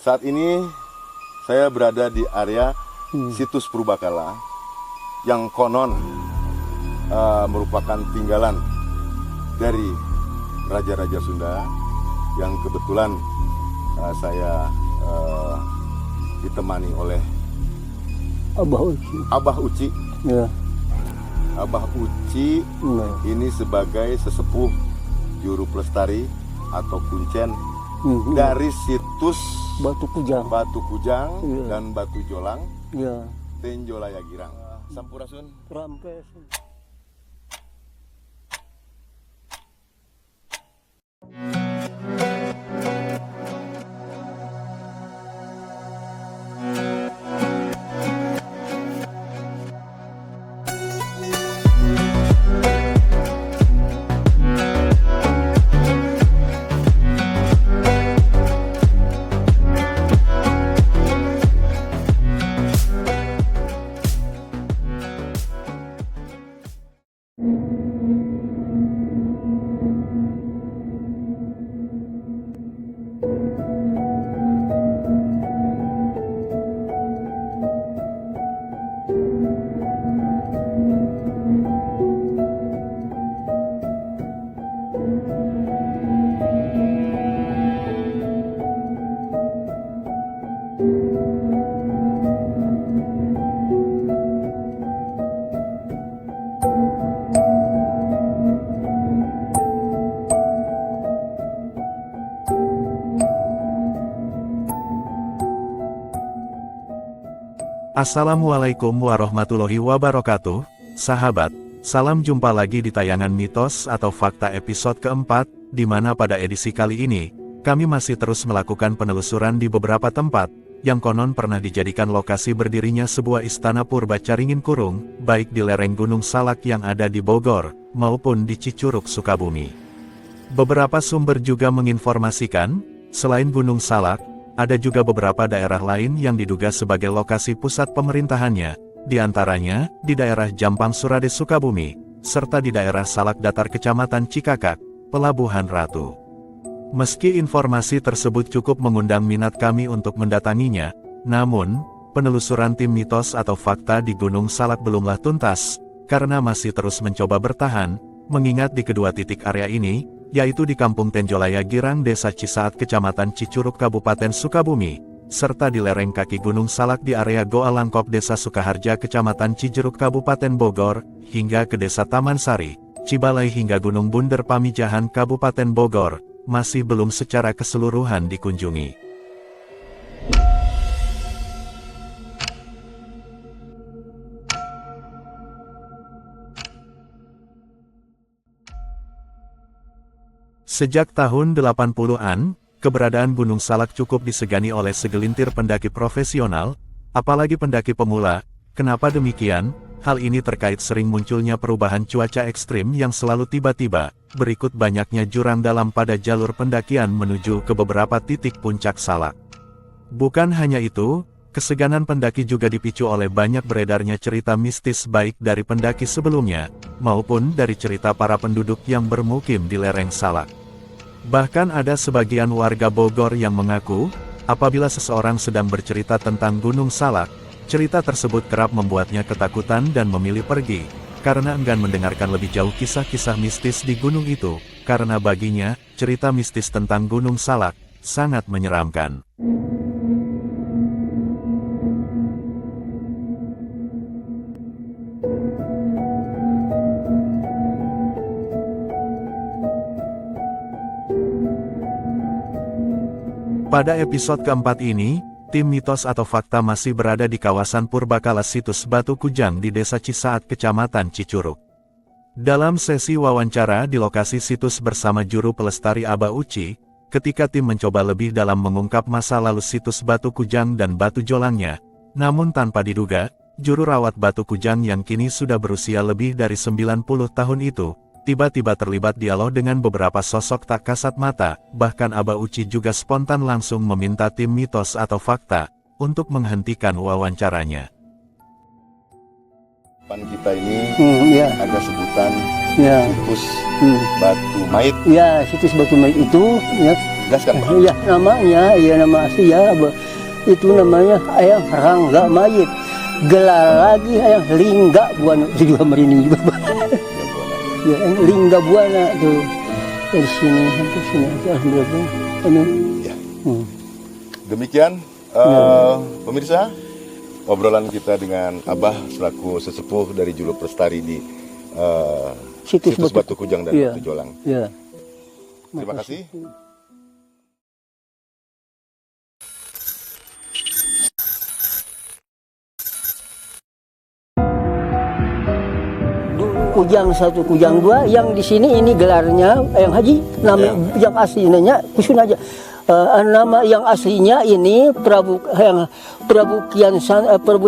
Saat ini saya berada di area situs Purbakala yang konon merupakan tinggalan dari raja-raja Sunda yang kebetulan saya ditemani oleh Abah Uci. Ya. Abah Uci ini sebagai sesepuh juru pelestari atau kuncen dari situs Batu Kujang, ya, dan Batu Jolang, ya. Tenjolaya Girang. Sampurasun. Rampes. Assalamualaikum warahmatullahi wabarakatuh, sahabat. Salam jumpa lagi di tayangan Mitos atau Fakta episode keempat, di mana pada edisi kali ini, kami masih terus melakukan penelusuran di beberapa tempat, yang konon pernah dijadikan lokasi berdirinya sebuah istana purba Caringin Kurung, baik di lereng Gunung Salak yang ada di Bogor, maupun di Cicurug, Sukabumi. Beberapa sumber juga menginformasikan, selain Gunung Salak, ada juga beberapa daerah lain yang diduga sebagai lokasi pusat pemerintahannya, di antaranya di daerah Jampang Surade Sukabumi, serta di daerah Salak Datar Kecamatan Cikakak, Pelabuhan Ratu. Meski informasi tersebut cukup mengundang minat kami untuk mendatanginya, namun, penelusuran tim mitos atau fakta di Gunung Salak belumlah tuntas, karena masih terus mencoba bertahan, mengingat di kedua titik area ini, yaitu di Kampung Tenjolaya Girang Desa Cisaat Kecamatan Cicurug Kabupaten Sukabumi, serta di lereng kaki Gunung Salak di area Goa Langkop Desa Sukaharja Kecamatan Cijeruk Kabupaten Bogor, hingga ke Desa Taman Sari, Cibalai hingga Gunung Bunder Pamijahan Kabupaten Bogor, masih belum secara keseluruhan dikunjungi. Sejak tahun 80-an, keberadaan Gunung Salak cukup disegani oleh segelintir pendaki profesional, apalagi pendaki pemula. Kenapa demikian? Hal ini terkait sering munculnya perubahan cuaca ekstrim yang selalu tiba-tiba, berikut banyaknya jurang dalam pada jalur pendakian menuju ke beberapa titik puncak Salak. Bukan hanya itu, keseganan pendaki juga dipicu oleh banyak beredarnya cerita mistis baik dari pendaki sebelumnya, maupun dari cerita para penduduk yang bermukim di lereng Salak. Bahkan ada sebagian warga Bogor yang mengaku, apabila seseorang sedang bercerita tentang Gunung Salak, cerita tersebut kerap membuatnya ketakutan dan memilih pergi, karena enggan mendengarkan lebih jauh kisah-kisah mistis di gunung itu, karena baginya, cerita mistis tentang Gunung Salak sangat menyeramkan. Pada episode keempat ini, tim mitos atau fakta masih berada di kawasan Purbakala situs Batu Kujang di Desa Cisaat Kecamatan Cicurug. Dalam sesi wawancara di lokasi situs bersama juru pelestari Abah Uci, ketika tim mencoba lebih dalam mengungkap masa lalu situs Batu Kujang dan Batu Jolangnya, namun tanpa diduga, juru rawat Batu Kujang yang kini sudah berusia lebih dari 90 tahun itu, tiba-tiba terlibat dialog dengan beberapa sosok tak kasat mata, bahkan Abah Uci juga spontan langsung meminta tim mitos atau fakta, untuk menghentikan wawancaranya. Kita ini Ya. ada sebutan Ya. situs Batu Mait. Ya, situs Batu Mait itu, ya, Jelaskan, Pak. Iya, namanya, iya nama asli ya. Itu namanya Eyang Rangga Mayit. Gelar lagi Eyang Lingga Buana. Itu juga merinding juga, Pak. Ya, Lingga Buana tuh. Dari sini sampai sini aja, alhamdulillah. Ini. Ya. Demikian, pemirsa, obrolan kita dengan Abah selaku sesepuh dari Juru Pelestari di situs Batu Kujang dan Batu Jolang. Ya. Terima kasih. Kujang 1, Kujang 2, yang di sini ini gelarnya yang Haji, nama yang aslinya Kusun aja. Nama yang aslinya ini Prabu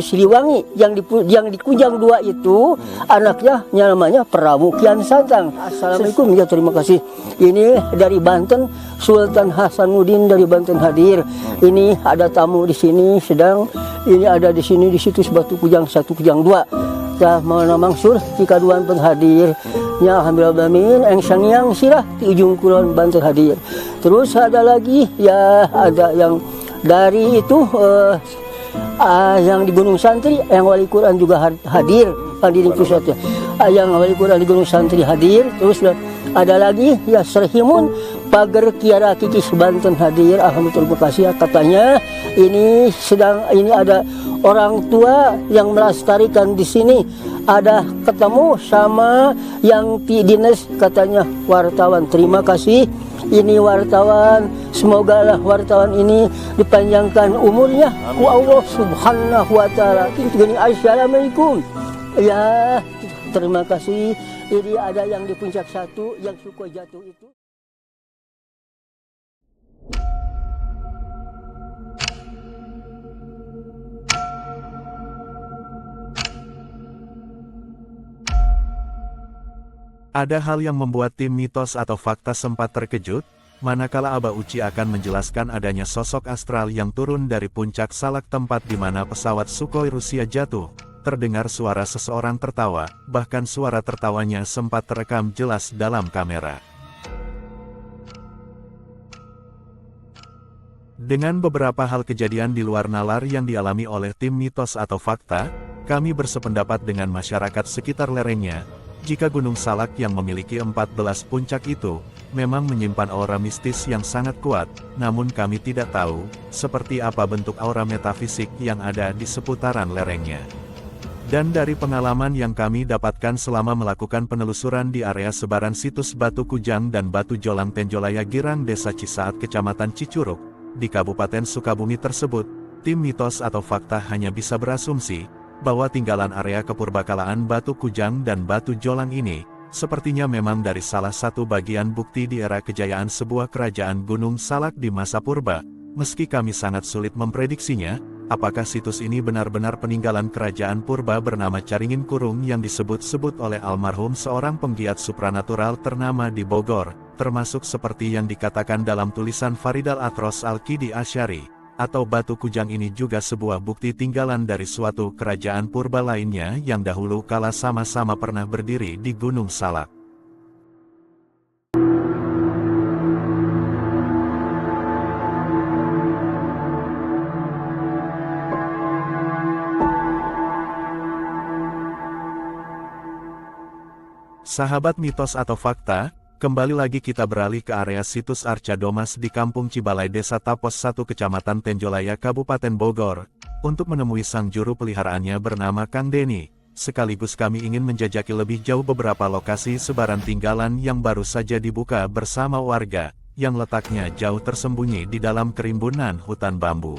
Siliwangi, yang di Kujang 2 itu anaknya namanya Prabu Kian Santang. Assalamualaikum, ya terima kasih. Ini dari Banten, Sultan Hasanuddin dari Banten hadir. Ini ada tamu di sini ini ada di sini di situs Batu Kujang 1, Kujang 2. Tah mana mangsur jika duan pun hadir nya alhamdulillah amin eng sangyang sirah di ujung kulon Banten hadir. Terus ada lagi ya, ada yang dari itu yang di Gunung Santri yang wali Quran juga hadir di pusatnya. Yang wali Quran di Gunung Santri hadir. Terus ada lagi ya Serhimun Pager Kiara Kikis Banten hadir. Alhamdulillah terima kasih. Katanya ini ada orang tua yang melestarikan di sini, ada ketemu sama yang dinas katanya wartawan. Terima kasih. Ini wartawan, semoga lah wartawan ini dipanjangkan umurnya ku Allah Subhanahu wa taala. Assalamualaikum. Ya, terima kasih. Ini ada yang di puncak 1 yang suka jatuh itu. Ada hal yang membuat tim mitos atau fakta sempat terkejut, manakala Abah Uci akan menjelaskan adanya sosok astral yang turun dari puncak salak tempat di mana pesawat Sukhoi Rusia jatuh. Terdengar suara seseorang tertawa, bahkan suara tertawanya sempat terekam jelas dalam kamera. Dengan beberapa hal kejadian di luar nalar yang dialami oleh tim mitos atau fakta, kami bersependapat dengan masyarakat sekitar lerengnya. Jika Gunung Salak yang memiliki 14 puncak itu, memang menyimpan aura mistis yang sangat kuat, namun kami tidak tahu, seperti apa bentuk aura metafisik yang ada di seputaran lerengnya. Dan dari pengalaman yang kami dapatkan selama melakukan penelusuran di area sebaran situs Batu Kujang dan Batu Jolang Tenjolaya Girang Desa Cisaat Kecamatan Cicurug, di Kabupaten Sukabumi tersebut, tim mitos atau fakta hanya bisa berasumsi, bahwa tinggalan area kepurbakalaan Batu Kujang dan Batu Jolang ini, sepertinya memang dari salah satu bagian bukti di era kejayaan sebuah kerajaan Gunung Salak di masa purba. Meski kami sangat sulit memprediksinya, apakah situs ini benar-benar peninggalan kerajaan purba bernama Caringin Kurung yang disebut-sebut oleh almarhum seorang penggiat supranatural ternama di Bogor, termasuk seperti yang dikatakan dalam tulisan Faridal Atros Al-Qidi Asyari. Atau Batu Kujang ini juga sebuah bukti tinggalan dari suatu kerajaan purba lainnya yang dahulu kala sama-sama pernah berdiri di Gunung Salak. Sahabat mitos atau fakta, kembali lagi kita beralih ke area situs Arca Domas di Kampung Cibalai Desa Tapos 1 Kecamatan Tenjolaya Kabupaten Bogor, untuk menemui sang juru peliharaannya bernama Kang Deni. Sekaligus kami ingin menjajaki lebih jauh beberapa lokasi sebaran tinggalan yang baru saja dibuka bersama warga, yang letaknya jauh tersembunyi di dalam kerimbunan hutan bambu.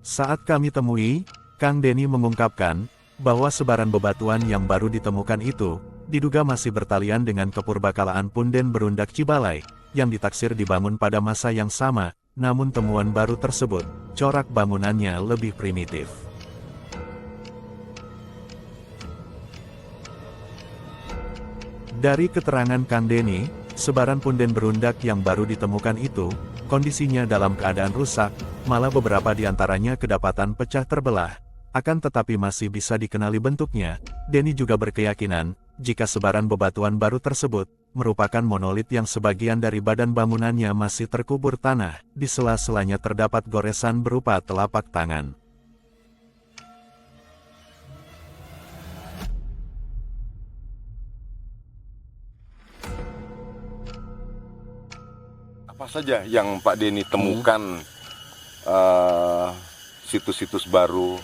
Saat kami temui, Kang Deni mengungkapkan, bahwa sebaran bebatuan yang baru ditemukan itu, diduga masih bertalian dengan kepurbakalaan Punden Berundak Cibalai, yang ditaksir dibangun pada masa yang sama, namun temuan baru tersebut, corak bangunannya lebih primitif. Dari keterangan Kang Deni, sebaran Punden Berundak yang baru ditemukan itu, kondisinya dalam keadaan rusak, malah beberapa di antaranya kedapatan pecah terbelah. Akan tetapi masih bisa dikenali bentuknya. Deni juga berkeyakinan, jika sebaran bebatuan baru tersebut, merupakan monolit yang sebagian dari badan bangunannya masih terkubur tanah, di sela-selanya terdapat goresan berupa telapak tangan. Apa saja yang Pak Denny temukan situs-situs baru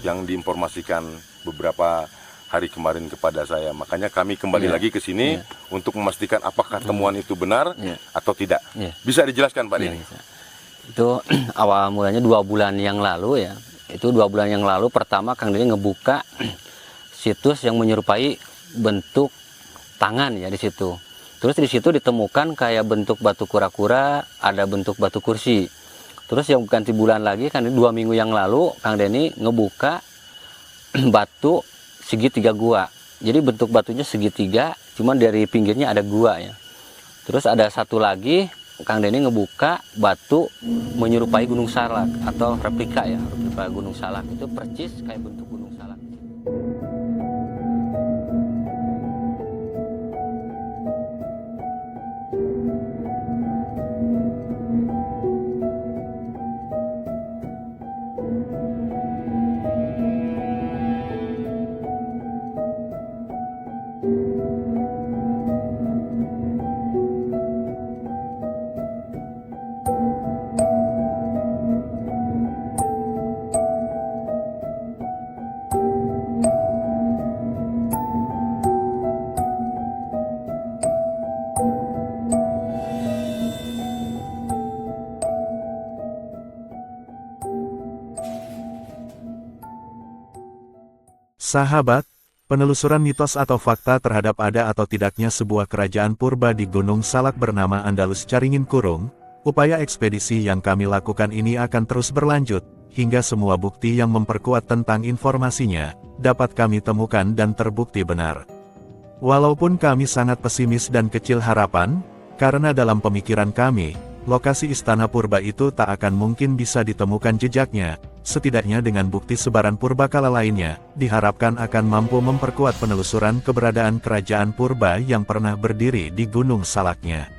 yang diinformasikan beberapa hari kemarin kepada saya. Makanya kami kembali lagi ke sini untuk memastikan apakah temuan itu benar atau tidak. Bisa dijelaskan Pak Denny? Itu awal mulanya 2 bulan yang lalu ya. Itu 2 bulan yang lalu pertama Kang Denny ngebuka situs yang menyerupai bentuk tangan ya di situ. Terus di situ ditemukan kayak bentuk batu kura-kura, ada bentuk batu kursi. Terus yang ganti bulan lagi kan 2 minggu yang lalu Kang Denny ngebuka batu segitiga gua. Jadi bentuk batunya segitiga, cuman dari pinggirnya ada gua ya. Terus ada satu lagi Kang Denny ngebuka batu menyerupai Gunung Salak atau replika ya, replika Gunung Salak. Itu percis kayak bentuk Gunung Salak. Sahabat, penelusuran mitos atau fakta terhadap ada atau tidaknya sebuah kerajaan purba di Gunung Salak bernama Andalus Caringin Kurung, upaya ekspedisi yang kami lakukan ini akan terus berlanjut, hingga semua bukti yang memperkuat tentang informasinya, dapat kami temukan dan terbukti benar. Walaupun kami sangat pesimis dan kecil harapan, karena dalam pemikiran kami, lokasi istana purba itu tak akan mungkin bisa ditemukan jejaknya, setidaknya dengan bukti sebaran purbakala lainnya, diharapkan akan mampu memperkuat penelusuran keberadaan kerajaan purba yang pernah berdiri di Gunung Salaknya.